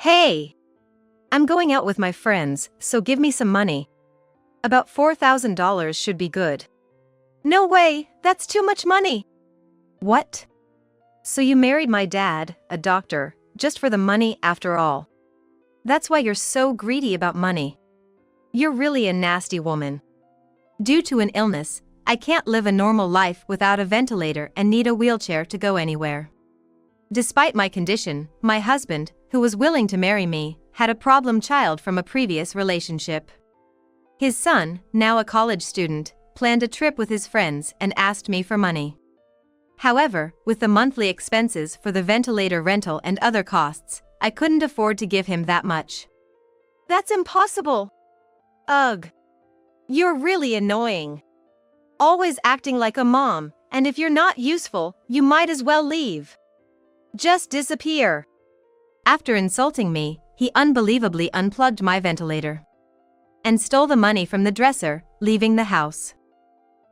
Hey! I'm going out with my friends, so give me some money. About $4,000 should be good. No way, that's too much money. What? So you married my dad, a doctor, just for the money after all. That's why you're so greedy about money. You're really a nasty woman. Due to an illness, I can't live a normal life without a ventilator and need a wheelchair to go anywhere. Despite my condition, my husband, who was willing to marry me, had a problem child from a previous relationship. His son, now a college student, planned a trip with his friends and asked me for money. However, with the monthly expenses for the ventilator rental and other costs, I couldn't afford to give him that much. That's impossible. Ugh. You're really annoying. Always acting like a mom, and if you're not useful, you might as well leave. Just disappear. After insulting me, he unbelievably unplugged my ventilator and stole the money from the dresser, leaving the house.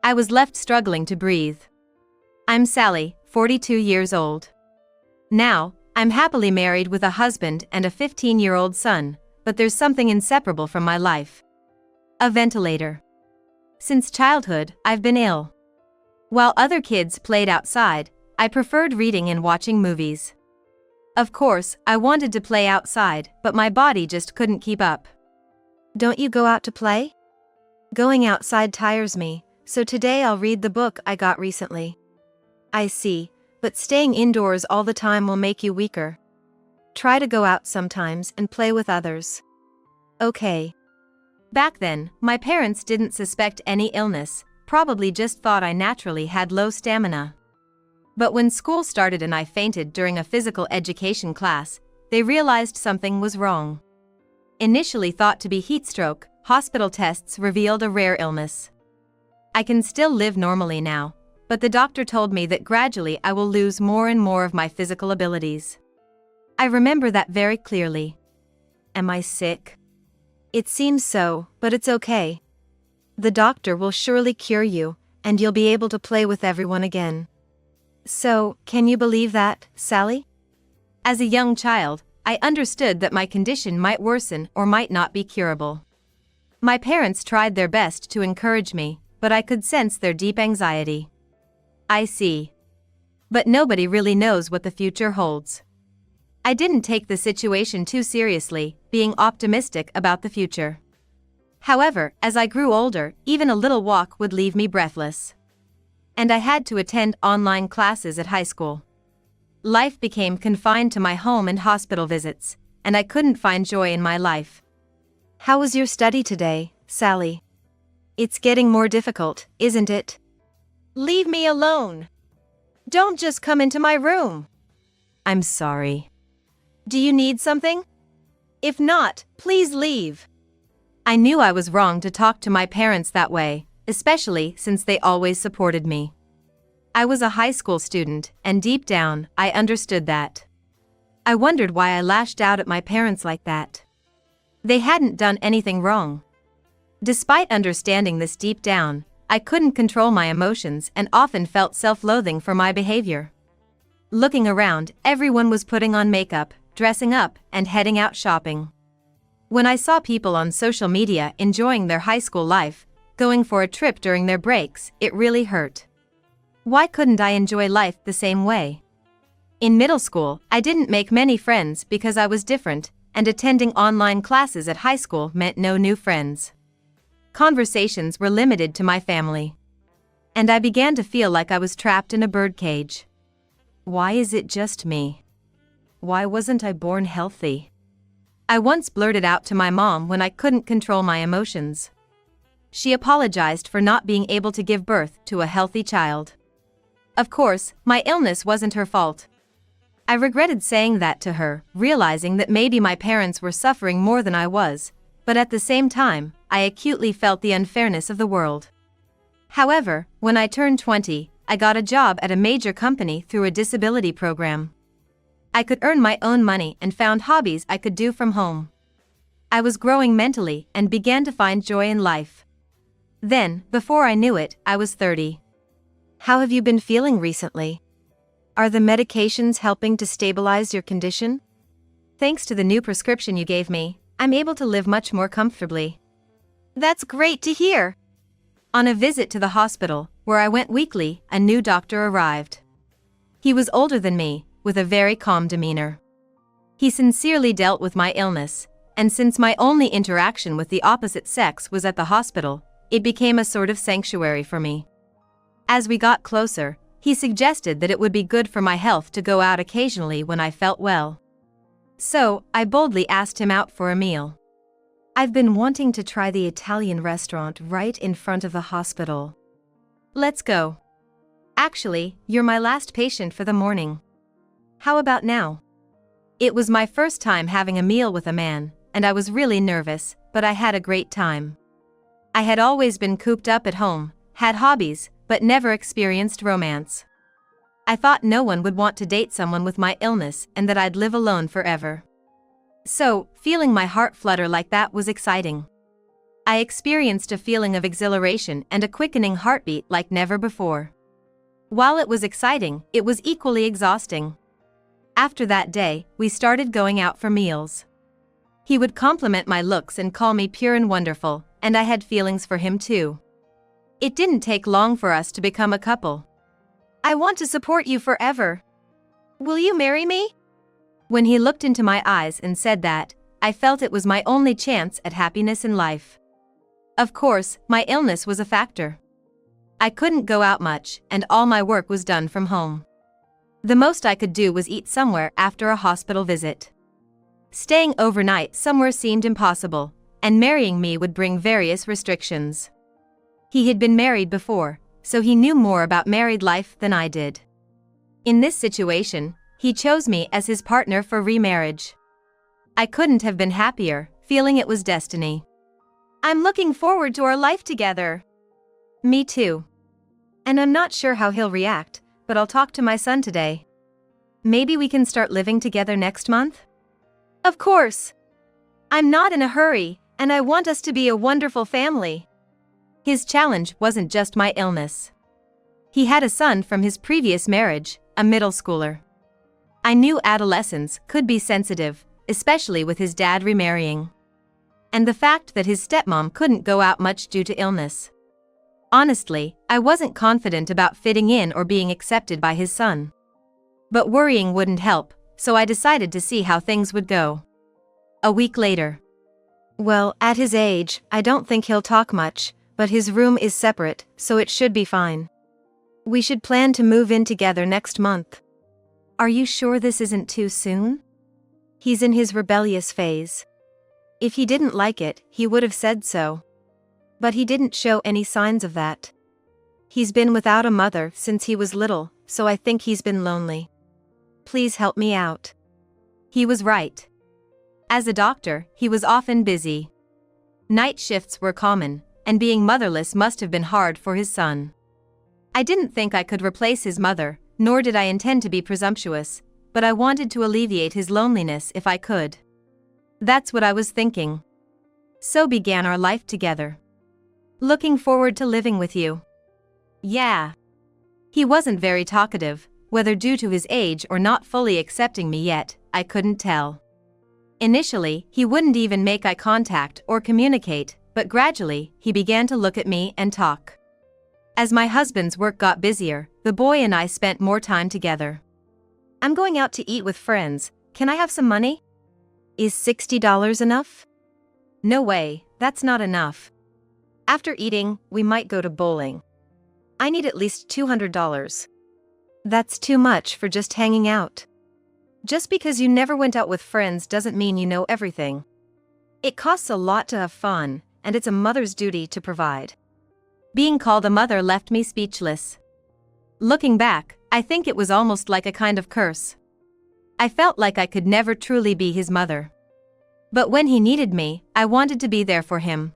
I was left struggling to breathe. I'm Sally, 42 years old. Now, I'm happily married with a husband and a 15-year-old son, but there's something inseparable from my life. A ventilator. Since childhood, I've been ill. While other kids played outside, I preferred reading and watching movies. Of course, I wanted to play outside, but my body just couldn't keep up. Don't you go out to play? Going outside tires me, so today I'll read the book I got recently. I see, but staying indoors all the time will make you weaker. Try to go out sometimes and play with others. Okay. Back then, my parents didn't suspect any illness, probably just thought I naturally had low stamina. But when school started and I fainted during a physical education class, they realized something was wrong. Initially thought to be heat stroke, hospital tests revealed a rare illness. I can still live normally now, but the doctor told me that gradually I will lose more and more of my physical abilities. I remember that very clearly. Am I sick? It seems so, but it's okay. The doctor will surely cure you, and you'll be able to play with everyone again. So, can you believe that, Sally? As a young child, I understood that my condition might worsen or might not be curable. My parents tried their best to encourage me, but I could sense their deep anxiety. I see. But nobody really knows what the future holds. I didn't take the situation too seriously, being optimistic about the future. However, as I grew older, even a little walk would leave me breathless. And I had to attend online classes at high school. Life became confined to my home and hospital visits, and I couldn't find joy in my life. How was your study today, Sally? It's getting more difficult, isn't it? Leave me alone. Don't just come into my room. I'm sorry. Do you need something? If not, please leave. I knew I was wrong to talk to my parents that way, especially since they always supported me. I was a high school student, and deep down, I understood that. I wondered why I lashed out at my parents like that. They hadn't done anything wrong. Despite understanding this deep down, I couldn't control my emotions and often felt self-loathing for my behavior. Looking around, everyone was putting on makeup, dressing up, and heading out shopping. When I saw people on social media enjoying their high school life, going for a trip during their breaks, it really hurt. Why couldn't I enjoy life the same way? In middle school, I didn't make many friends because I was different, and attending online classes at high school meant no new friends. Conversations were limited to my family. And I began to feel like I was trapped in a birdcage. Why is it just me? Why wasn't I born healthy? I once blurted out to my mom when I couldn't control my emotions. She apologized for not being able to give birth to a healthy child. Of course, my illness wasn't her fault. I regretted saying that to her, realizing that maybe my parents were suffering more than I was, but at the same time, I acutely felt the unfairness of the world. However, when I turned 20, I got a job at a major company through a disability program. I could earn my own money and found hobbies I could do from home. I was growing mentally and began to find joy in life. Then, before I knew it, I was 30. How have you been feeling recently? Are the medications helping to stabilize your condition? thanks to the new prescription you gave me, I'm able to live much more comfortably. That's great to hear. On a visit to the hospital, where I went weekly, a new doctor arrived. He was older than me, with a very calm demeanor. He sincerely dealt with my illness, and since my only interaction with the opposite sex was at the hospital, it became a sort of sanctuary for me. As we got closer, he suggested that it would be good for my health to go out occasionally when I felt well. So, I boldly asked him out for a meal. I've been wanting to try the Italian restaurant right in front of the hospital. Let's go. Actually, you're my last patient for the morning. How about now? It was my first time having a meal with a man, and I was really nervous, but I had a great time. I had always been cooped up at home, had hobbies, but never experienced romance. I thought no one would want to date someone with my illness and that I'd live alone forever. So, feeling my heart flutter like that was exciting. I experienced a feeling of exhilaration and a quickening heartbeat like never before. While it was exciting, it was equally exhausting. After that day, we started going out for meals. He would compliment my looks and call me pure and wonderful, and I had feelings for him too. It didn't take long for us to become a couple. I want to support you forever. Will you marry me? When he looked into my eyes and said that, I felt it was my only chance at happiness in life. Of course, my illness was a factor. I couldn't go out much, and all my work was done from home. The most I could do was eat somewhere after a hospital visit. Staying overnight somewhere seemed impossible, and marrying me would bring various restrictions. He had been married before, so he knew more about married life than I did. In this situation, he chose me as his partner for remarriage. I couldn't have been happier, feeling it was destiny. I'm looking forward to our life together. Me too. And I'm not sure how he'll react, but I'll talk to my son today. Maybe we can start living together next month? Of course. I'm not in a hurry, and I want us to be a wonderful family. His challenge wasn't just my illness. He had a son from his previous marriage, a middle schooler. I knew adolescents could be sensitive, especially with his dad remarrying. And the fact that his stepmom couldn't go out much due to illness. Honestly, I wasn't confident about fitting in or being accepted by his son. But worrying wouldn't help, so I decided to see how things would go. A week later. Well, at his age, I don't think he'll talk much, but his room is separate, so it should be fine. We should plan to move in together next month. Are you sure this isn't too soon? He's in his rebellious phase. If he didn't like it, he would have said so. But he didn't show any signs of that. He's been without a mother since he was little, so I think he's been lonely. Please help me out. He was right. As a doctor, he was often busy. Night shifts were common, and being motherless must have been hard for his son. I didn't think I could replace his mother, nor did I intend to be presumptuous, but I wanted to alleviate his loneliness if I could. That's what I was thinking. So began our life together. Looking forward to living with you. Yeah. He wasn't very talkative, whether due to his age or not fully accepting me yet, I couldn't tell. Initially, he wouldn't even make eye contact or communicate, but gradually, he began to look at me and talk. As my husband's work got busier, the boy and I spent more time together. I'm going out to eat with friends, can I have some money? Is $60 enough? No way, that's not enough. After eating, we might go to bowling. I need at least $200. That's too much for just hanging out. Just because you never went out with friends doesn't mean you know everything. It costs a lot to have fun, and it's a mother's duty to provide. Being called a mother left me speechless. Looking back, I think it was almost like a kind of curse. I felt like I could never truly be his mother. But when he needed me, I wanted to be there for him.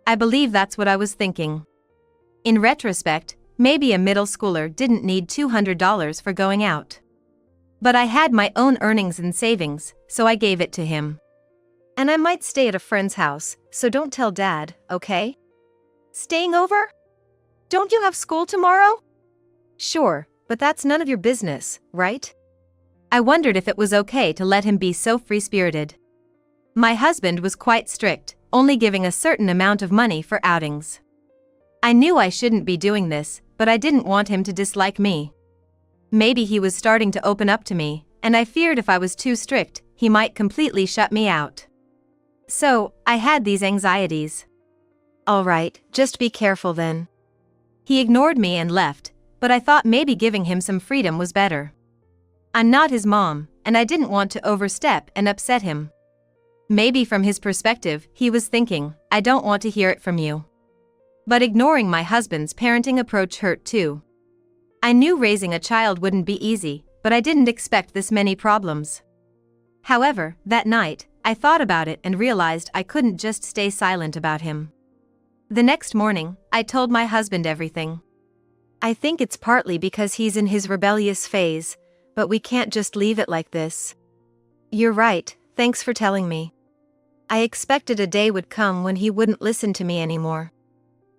I believe that's what I was thinking. In retrospect, maybe a middle schooler didn't need $200 for going out. But I had my own earnings and savings, so I gave it to him. And I might stay at a friend's house, so don't tell Dad, okay? Staying over? Don't you have school tomorrow? Sure, but that's none of your business, right? I wondered if it was okay to let him be so free-spirited. My husband was quite strict, only giving a certain amount of money for outings. I knew I shouldn't be doing this, but I didn't want him to dislike me. Maybe he was starting to open up to me, and I feared if I was too strict, he might completely shut me out. So, I had these anxieties. All right, just be careful then. He ignored me and left, but I thought maybe giving him some freedom was better. I'm not his mom, and I didn't want to overstep and upset him. Maybe from his perspective, he was thinking, I don't want to hear it from you. But ignoring my husband's parenting approach hurt too. I knew raising a child wouldn't be easy, but I didn't expect this many problems. However, that night, I thought about it and realized I couldn't just stay silent about him. The next morning, I told my husband everything. I think it's partly because he's in his rebellious phase, but we can't just leave it like this. You're right, thanks for telling me. I expected a day would come when he wouldn't listen to me anymore.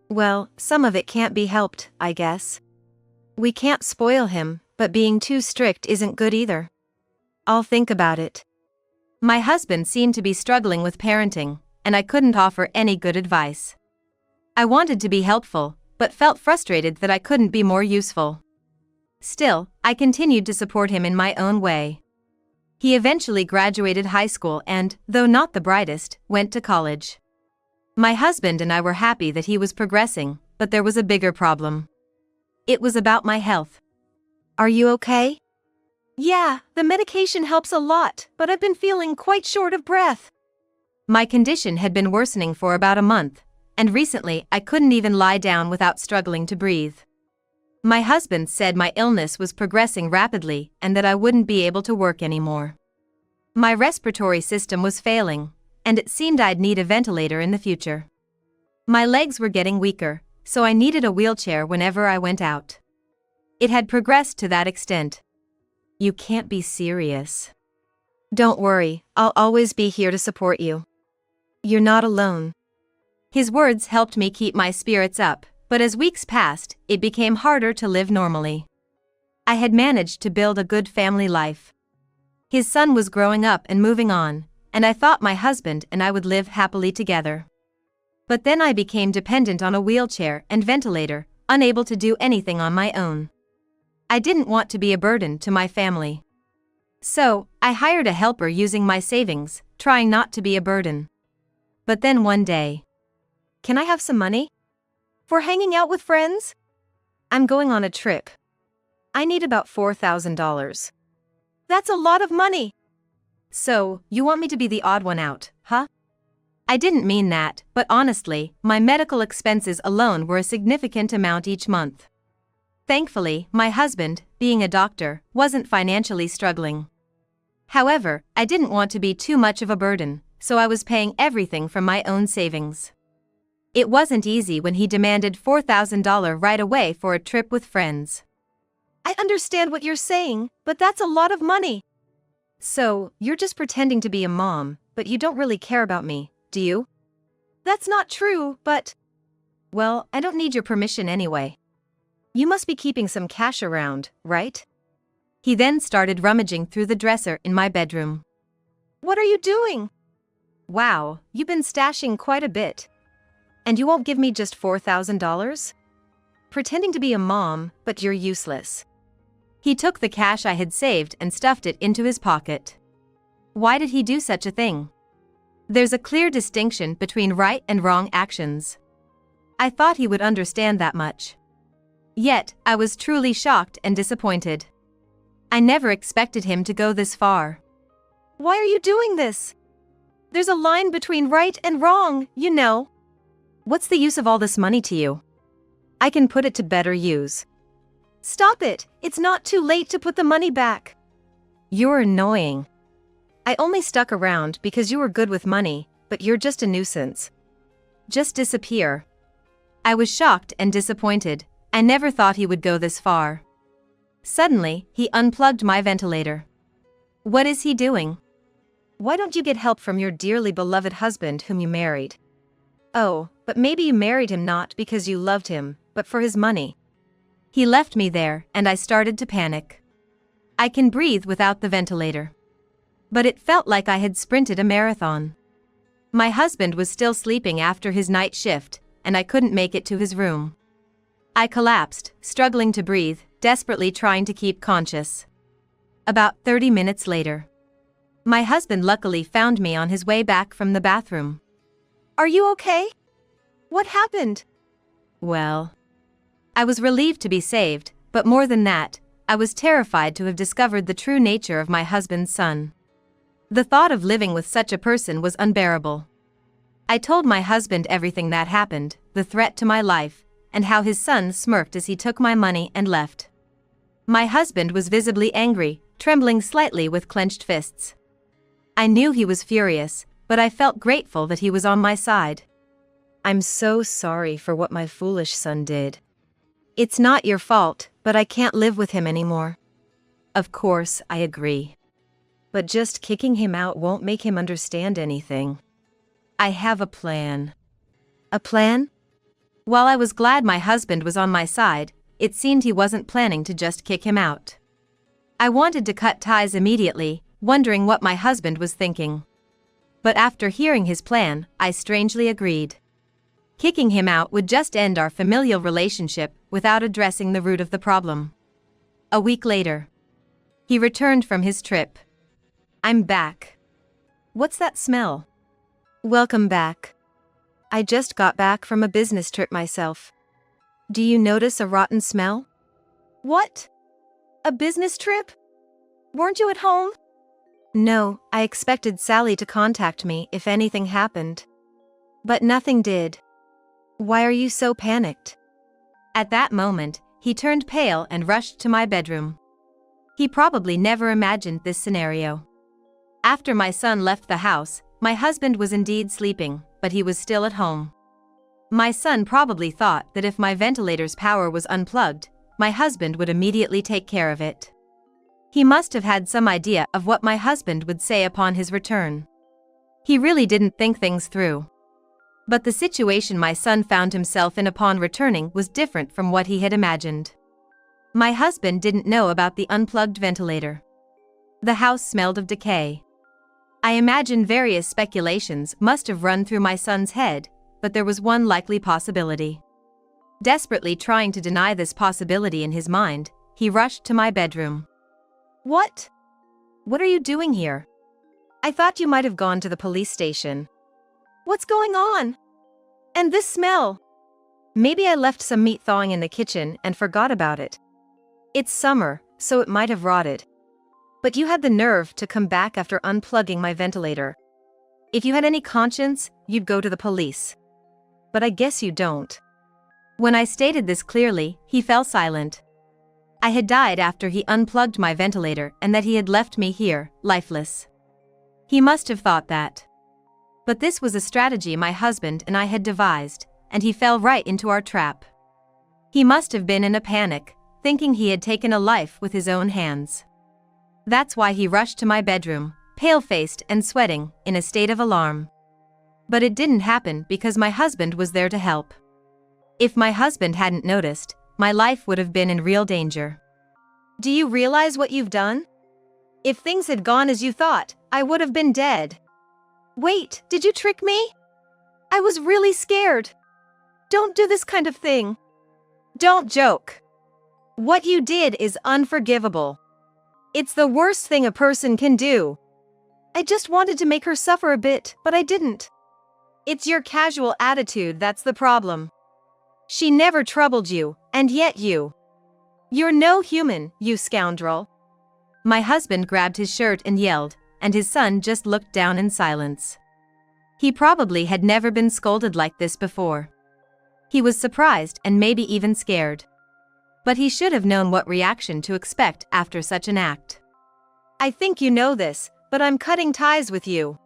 Well, some of it can't be helped, I guess. We can't spoil him, but being too strict isn't good either. I'll think about it. My husband seemed to be struggling with parenting, and I couldn't offer any good advice. I wanted to be helpful, but felt frustrated that I couldn't be more useful. Still, I continued to support him in my own way. He eventually graduated high school and, though not the brightest, went to college. My husband and I were happy that he was progressing, but there was a bigger problem. It was about my health. Are you okay? Yeah, the medication helps a lot, but I've been feeling quite short of breath. My condition had been worsening for about a month, and recently I couldn't even lie down without struggling to breathe. My husband said my illness was progressing rapidly and that I wouldn't be able to work anymore. My respiratory system was failing, and it seemed I'd need a ventilator in the future. My legs were getting weaker, so I needed a wheelchair whenever I went out. It had progressed to that extent. You can't be serious. Don't worry, I'll always be here to support you. You're not alone. His words helped me keep my spirits up, but as weeks passed, it became harder to live normally. I had managed to build a good family life. His son was growing up and moving on, and I thought my husband and I would live happily together. But then I became dependent on a wheelchair and ventilator, unable to do anything on my own. I didn't want to be a burden to my family. So, I hired a helper using my savings, trying not to be a burden. But then one day, can I have some money? For hanging out with friends? I'm going on a trip. I need about $4,000. That's a lot of money. So, you want me to be the odd one out, huh? I didn't mean that, but honestly, my medical expenses alone were a significant amount each month. Thankfully, my husband, being a doctor, wasn't financially struggling. However, I didn't want to be too much of a burden, so I was paying everything from my own savings. It wasn't easy when he demanded $4,000 right away for a trip with friends. I understand what you're saying, but that's a lot of money. So, you're just pretending to be a mom, but you don't really care about me, do you? That's not true, but... Well, I don't need your permission anyway. You must be keeping some cash around, right? He then started rummaging through the dresser in my bedroom. What are you doing? Wow, you've been stashing quite a bit. And you won't give me just $4,000? Pretending to be a mom, but you're useless. He took the cash I had saved and stuffed it into his pocket. Why did he do such a thing? There's a clear distinction between right and wrong actions. I thought he would understand that much. Yet, I was truly shocked and disappointed. I never expected him to go this far. Why are you doing this? There's a line between right and wrong, you know. What's the use of all this money to you? I can put it to better use. Stop it, it's not too late to put the money back. You're annoying. I only stuck around because you were good with money, but you're just a nuisance. Just disappear. I was shocked and disappointed. I never thought he would go this far. Suddenly, he unplugged my ventilator. What is he doing? Why don't you get help from your dearly beloved husband whom you married? Oh, but maybe you married him not because you loved him, but for his money. He left me there, and I started to panic. I can breathe without the ventilator. But it felt like I had sprinted a marathon. My husband was still sleeping after his night shift, and I couldn't make it to his room. I collapsed, struggling to breathe, desperately trying to keep conscious. About 30 minutes later, my husband luckily found me on his way back from the bathroom. Are you okay? What happened? Well, I was relieved to be saved, but more than that, I was terrified to have discovered the true nature of my husband's son. The thought of living with such a person was unbearable. I told my husband everything that happened, the threat to my life, and how his son smirked as he took my money and left. My husband was visibly angry, trembling slightly with clenched fists. I knew he was furious, but I felt grateful that he was on my side. I'm so sorry for what my foolish son did. It's not your fault, but I can't live with him anymore. Of course, I agree. But just kicking him out won't make him understand anything. I have a plan. A plan? While I was glad my husband was on my side, it seemed he wasn't planning to just kick him out. I wanted to cut ties immediately, wondering what my husband was thinking. But after hearing his plan, I strangely agreed. Kicking him out would just end our familial relationship without addressing the root of the problem. A week later, he returned from his trip. I'm back. What's that smell? Welcome back. I just got back from a business trip myself. Do you notice a rotten smell? What? A business trip? Weren't you at home? No, I expected Sally to contact me if anything happened. But nothing did. Why are you so panicked? At that moment, he turned pale and rushed to my bedroom. He probably never imagined this scenario. After my son left the house, my husband was indeed sleeping, but he was still at home. My son probably thought that if my ventilator's power was unplugged, my husband would immediately take care of it. He must have had some idea of what my husband would say upon his return. He really didn't think things through. But the situation my son found himself in upon returning was different from what he had imagined. My husband didn't know about the unplugged ventilator. The house smelled of decay. I imagine various speculations must have run through my son's head, but there was one likely possibility. Desperately trying to deny this possibility in his mind, he rushed to my bedroom. What? What are you doing here? I thought you might have gone to the police station. What's going on? And this smell? Maybe I left some meat thawing in the kitchen and forgot about it. It's summer, so it might have rotted. But you had the nerve to come back after unplugging my ventilator. If you had any conscience, you'd go to the police. But I guess you don't. When I stated this clearly, he fell silent. I had died after he unplugged my ventilator and that he had left me here, lifeless. He must have thought that. But this was a strategy my husband and I had devised, and he fell right into our trap. He must have been in a panic, thinking he had taken a life with his own hands. That's why he rushed to my bedroom, pale-faced and sweating, in a state of alarm. But it didn't happen because my husband was there to help. If my husband hadn't noticed, my life would have been in real danger. Do you realize what you've done? If things had gone as you thought, I would have been dead. Wait, did you trick me? I was really scared. Don't do this kind of thing. Don't joke. What you did is unforgivable. It's the worst thing a person can do. I just wanted to make her suffer a bit, but I didn't. It's your casual attitude that's the problem. She never troubled you, and yet you're no human, you scoundrel. My husband grabbed his shirt and yelled, and his son just looked down in silence. He probably had never been scolded like this before. He was surprised and maybe even scared. But he should have known what reaction to expect after such an act. I think you know this, but I'm cutting ties with you.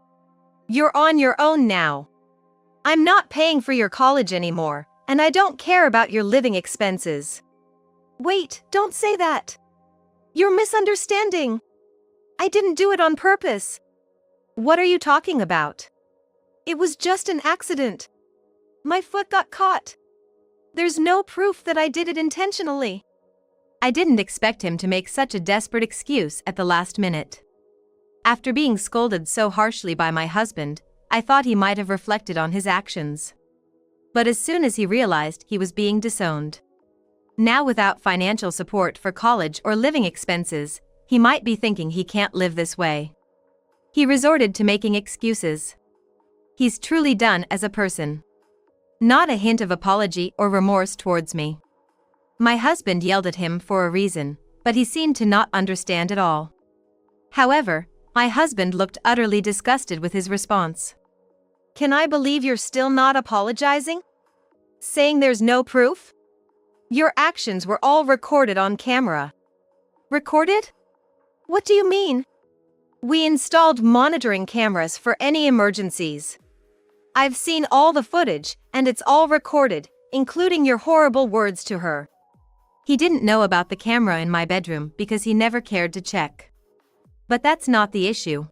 You're on your own now. I'm not paying for your college anymore, and I don't care about your living expenses. Wait, don't say that. You're misunderstanding. I didn't do it on purpose. What are you talking about? It was just an accident. My foot got caught. There's no proof that I did it intentionally. I didn't expect him to make such a desperate excuse at the last minute. After being scolded so harshly by my husband, I thought he might have reflected on his actions. But as soon as he realized he was being disowned, now without financial support for college or living expenses, he might be thinking he can't live this way. He resorted to making excuses. He's truly done as a person. Not a hint of apology or remorse towards me. My husband yelled at him for a reason, but he seemed to not understand at all. However, my husband looked utterly disgusted with his response. Can I believe you're still not apologizing? Saying there's no proof? Your actions were all recorded on camera. Recorded? What do you mean? We installed monitoring cameras for any emergencies. I've seen all the footage, and it's all recorded, including your horrible words to her. He didn't know about the camera in my bedroom because he never cared to check. But that's not the issue.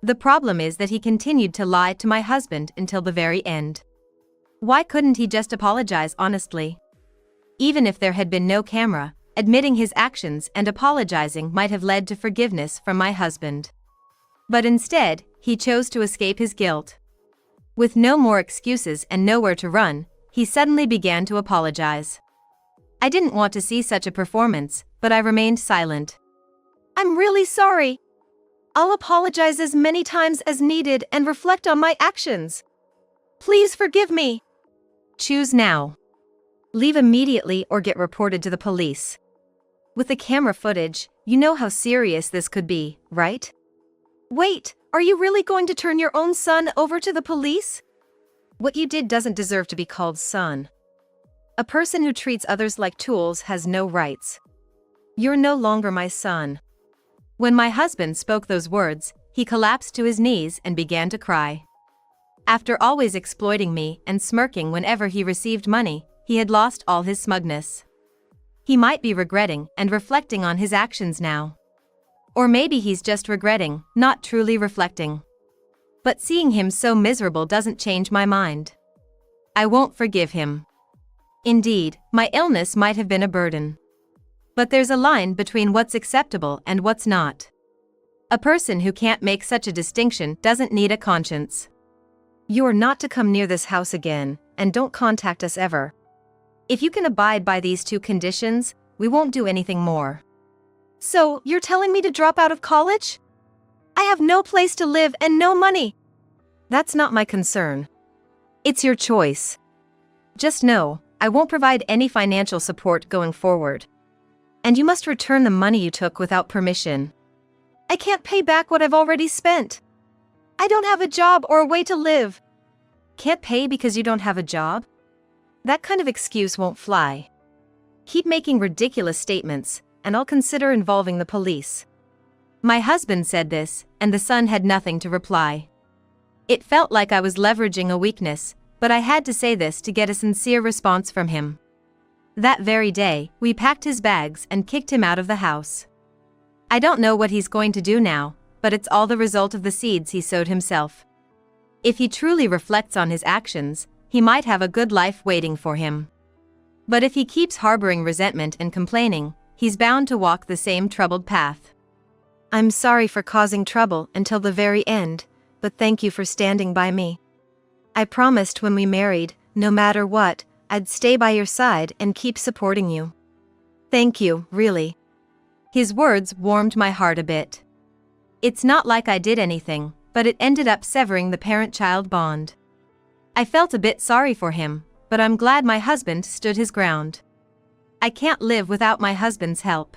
The problem is that he continued to lie to my husband until the very end. Why couldn't he just apologize honestly? Even if there had been no camera, admitting his actions and apologizing might have led to forgiveness from my husband. But instead, he chose to escape his guilt. With no more excuses and nowhere to run, he suddenly began to apologize. I didn't want to see such a performance, but I remained silent. I'm really sorry. I'll apologize as many times as needed and reflect on my actions. Please forgive me. Choose now. Leave immediately or get reported to the police. With the camera footage, you know how serious this could be, right? Wait, are you really going to turn your own son over to the police? What you did doesn't deserve to be called son. A person who treats others like tools has no rights. You're no longer my son. When my husband spoke those words, he collapsed to his knees and began to cry. After always exploiting me and smirking whenever he received money, he had lost all his smugness. He might be regretting and reflecting on his actions now. Or maybe he's just regretting, not truly reflecting. But seeing him so miserable doesn't change my mind. I won't forgive him. Indeed, my illness might have been a burden. But there's a line between what's acceptable and what's not. A person who can't make such a distinction doesn't need a conscience. You're not to come near this house again, and don't contact us ever. If you can abide by these two conditions, we won't do anything more. So, you're telling me to drop out of college? I have no place to live and no money. That's not my concern. It's your choice. Just know, I won't provide any financial support going forward. And you must return the money you took without permission. I can't pay back what I've already spent. I don't have a job or a way to live. Can't pay because you don't have a job? That kind of excuse won't fly. Keep making ridiculous statements, and I'll consider involving the police. My husband said this, and the son had nothing to reply. It felt like I was leveraging a weakness, but I had to say this to get a sincere response from him. That very day, we packed his bags and kicked him out of the house. I don't know what he's going to do now, but it's all the result of the seeds he sowed himself. If he truly reflects on his actions, he might have a good life waiting for him. But if he keeps harboring resentment and complaining, he's bound to walk the same troubled path. I'm sorry for causing trouble until the very end, but thank you for standing by me. I promised when we married, no matter what, I'd stay by your side and keep supporting you. Thank you, really. His words warmed my heart a bit. It's not like I did anything, but it ended up severing the parent-child bond. I felt a bit sorry for him, but I'm glad my husband stood his ground. I can't live without my husband's help.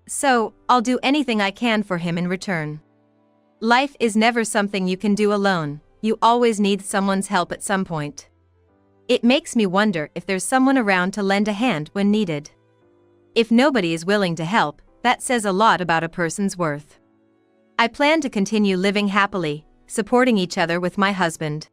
So, I'll do anything I can for him in return. Life is never something you can do alone, you always need someone's help at some point. It makes me wonder if there's someone around to lend a hand when needed. If nobody is willing to help, that says a lot about a person's worth. I plan to continue living happily, supporting each other with my husband.